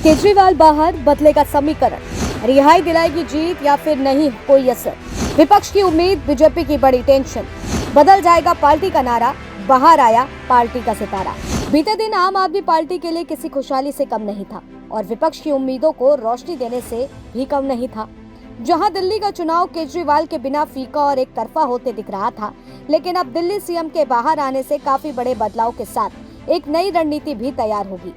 केजरीवाल बाहर, बदलेगा समीकरण, रिहाई दिलाएगी जीत या फिर नहीं कोई असर। विपक्ष की उम्मीद, बीजेपी की बड़ी टेंशन। बदल जाएगा पार्टी का नारा, बाहर आया पार्टी का सितारा। बीते दिन आम आदमी पार्टी के लिए किसी खुशहाली से कम नहीं था और विपक्ष की उम्मीदों को रोशनी देने से भी कम नहीं था। जहां दिल्ली का चुनाव केजरीवाल के बिना फीका और एक तरफा होते दिख रहा था, लेकिन अब दिल्ली सीएम के बाहर आने से काफी बड़े बदलाव के साथ एक नई रणनीति भी तैयार होगी।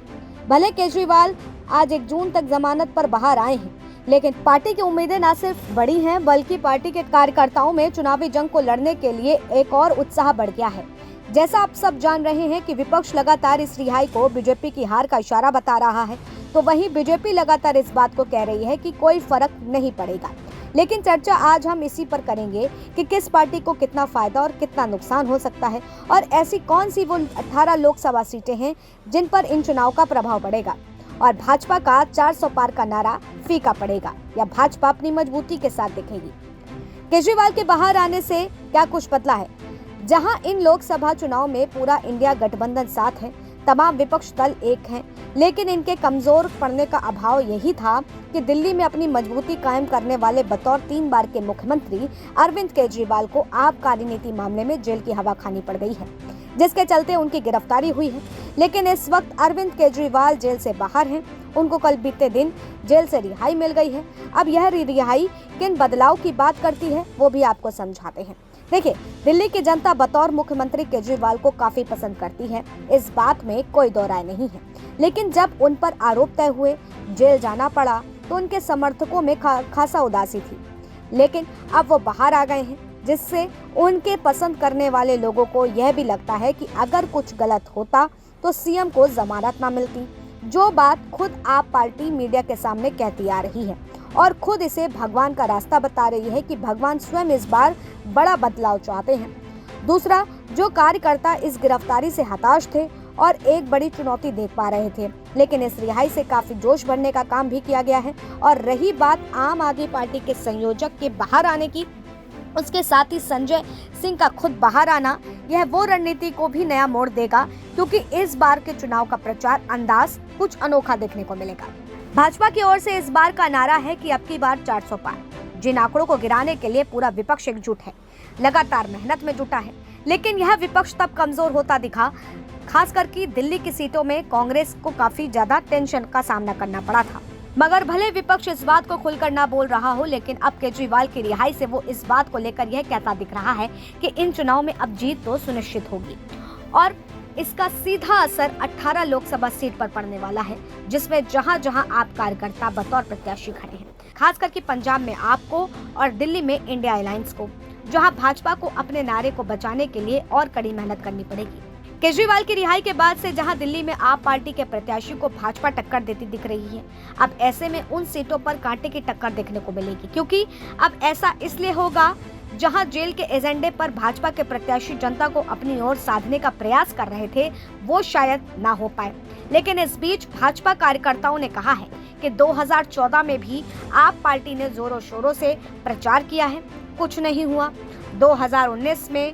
भले केजरीवाल आज 1 जून तक जमानत पर बाहर आए हैं, लेकिन पार्टी की उम्मीदें न सिर्फ बड़ी हैं, बल्कि पार्टी के कार्यकर्ताओं में चुनावी जंग को लड़ने के लिए एक और उत्साह बढ़ गया है। जैसा आप सब जान रहे हैं कि विपक्ष लगातार इस रिहाई को बीजेपी की हार का इशारा बता रहा है, तो वहीं बीजेपी लगातार इस बात को कह रही है कि कोई फर्क नहीं पड़ेगा। लेकिन चर्चा आज हम इसी पर करेंगे कि किस पार्टी को कितना फायदा और कितना नुकसान हो सकता है, और ऐसी कौन सी वो 18 लोकसभा सीटें हैं जिन पर इन चुनाव का प्रभाव पड़ेगा, और भाजपा का 400 पार का नारा फीका पड़ेगा या भाजपा अपनी मजबूती के साथ दिखेगी। केजरीवाल के बाहर आने से क्या कुछ बदला है? जहां इन लोकसभा चुनाव में पूरा इंडिया गठबंधन साथ है, तमाम विपक्ष दल एक हैं, लेकिन इनके कमजोर पड़ने का अभाव यही था कि दिल्ली में अपनी मजबूती कायम करने वाले बतौर 3 बार के मुख्यमंत्री अरविंद केजरीवाल को आबकारी नीति मामले में जेल की हवा खानी पड़ गई है, जिसके चलते उनकी गिरफ्तारी हुई है। लेकिन इस वक्त अरविंद केजरीवाल जेल से बाहर हैं। उनको कल बीते दिन जेल से रिहाई मिल गई है। अब यह रिहाई किन बदलाव की बात करती है, वो भी आपको समझाते हैं। देखिए, दिल्ली की जनता बतौर मुख्यमंत्री केजरीवाल को काफी पसंद करती है, इस बात में कोई दो राय नहीं है। लेकिन जब उन पर आरोप तय हुए, जेल जाना पड़ा, तो उनके समर्थकों में खासा उदासी थी। लेकिन अब वो बाहर आ गए हैं, जिससे उनके पसंद करने वाले लोगों को यह भी लगता है कि अगर कुछ गलत होता तो सीएम को जमानत ना मिलती, जो बात खुद आप पार्टी मीडिया के सामने कहती आ रही है और खुद इसे भगवान का रास्ता बता रही है कि भगवान स्वयं इस बार बड़ा बदलाव चाहते हैं। दूसरा, जो कार्यकर्ता इस गिरफ्तारी से हताश थे और एक बड़ी चुनौती देख पा रहे थे, लेकिन इस रिहाई से काफी जोश बढ़ने का काम भी किया गया है। और रही बात आम आदमी पार्टी के संयोजक के बाहर आने की, उसके साथ ही संजय सिंह का खुद बाहर आना, यह वो रणनीति को भी नया मोड़ देगा, क्योंकि इस बार के चुनाव का प्रचार अंदाज कुछ अनोखा देखने को मिलेगा। भाजपा की ओर से इस बार का नारा है कि अब की बार 400 पार। जिन आंकड़ों को गिराने के लिए पूरा विपक्ष एकजुट है, लगातार मेहनत में जुटा है, लेकिन यह विपक्ष तब कमजोर होता दिखा, खास करके दिल्ली की सीटों में कांग्रेस को काफी ज्यादा टेंशन का सामना करना पड़ा था। मगर भले विपक्ष इस बात को खुलकर ना बोल रहा हो, लेकिन अब केजरीवाल की रिहाई से वो इस बात को लेकर यह कहता दिख रहा है कि इन चुनाव में अब जीत तो सुनिश्चित होगी, और इसका सीधा असर 18 लोकसभा सीट पर पड़ने वाला है, जिसमें जहां जहां आप कार्यकर्ता बतौर प्रत्याशी खड़े हैं, खास करके पंजाब में आपको और दिल्ली में इंडिया अलायंस को, जहां भाजपा को अपने नारे को बचाने के लिए और कड़ी मेहनत करनी पड़ेगी। केजरीवाल की रिहाई के बाद से जहां दिल्ली में आप पार्टी के प्रत्याशी को भाजपा टक्कर देती दिख रही है, अब ऐसे में उन सीटों पर कांटे की टक्कर देखने को मिलेगी, क्योंकि अब ऐसा इसलिए होगा जहां जेल के एजेंडे पर भाजपा के प्रत्याशी जनता को अपनी ओर साधने का प्रयास कर रहे थे, वो शायद ना हो पाए। लेकिन इस बीच भाजपा कार्यकर्ताओं ने कहा है कि 2014 में भी आप पार्टी ने जोरों शोरों से प्रचार किया है, कुछ नहीं हुआ। 2019 में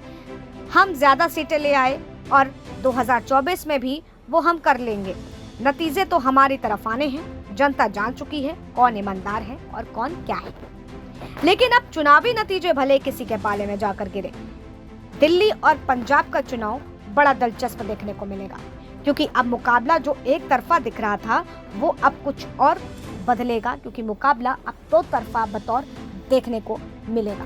हम ज्यादा सीटें ले आए और 2024 में भी वो हम कर लेंगे। नतीजे तो हमारी तरफ आने हैं, जनता जान चुकी है कौन ईमानदार है और कौन क्या है। लेकिन अब चुनावी नतीजे भले किसी के पाले में जाकर गिरे, दिल्ली और पंजाब का चुनाव बड़ा दिलचस्प देखने को मिलेगा, क्योंकि अब मुकाबला जो एक तरफा दिख रहा था वो अब कुछ और बदलेगा, क्योंकि मुकाबला अब 2 तरफा बतौर देखने को मिलेगा।